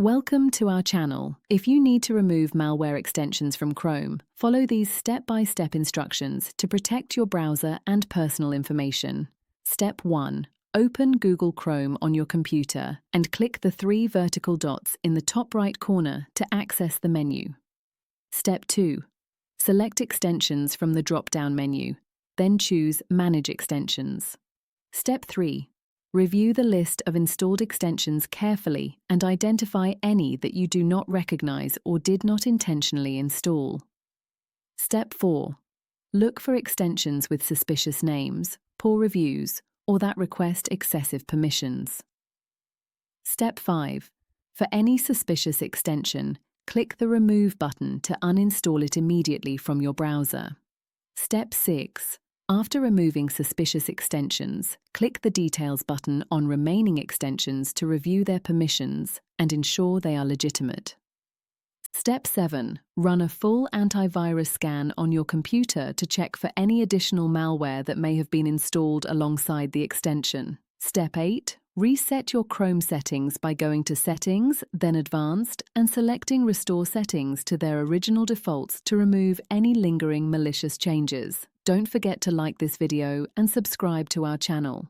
Welcome to our channel. If you need to remove malware extensions from Chrome, follow these step-by-step instructions to protect your browser and personal information. Step 1. Open Google Chrome on your computer and click the 3 vertical dots in the top right corner to access the menu. Step 2. Select Extensions from the drop-down menu, then choose Manage Extensions. Step 3. Review the list of installed extensions carefully and identify any that you do not recognize or did not intentionally install. Step 4. Look for extensions with suspicious names, poor reviews, or that request excessive permissions. Step 5. For any suspicious extension, click the Remove button to uninstall it immediately from your browser. Step 6. After removing suspicious extensions, click the Details button on remaining extensions to review their permissions and ensure they are legitimate. Step 7. Run a full antivirus scan on your computer to check for any additional malware that may have been installed alongside the extension. Step 8. Reset your Chrome settings by going to Settings, then Advanced, and selecting Restore Settings to their original defaults to remove any lingering malicious changes. Don't forget to like this video and subscribe to our channel.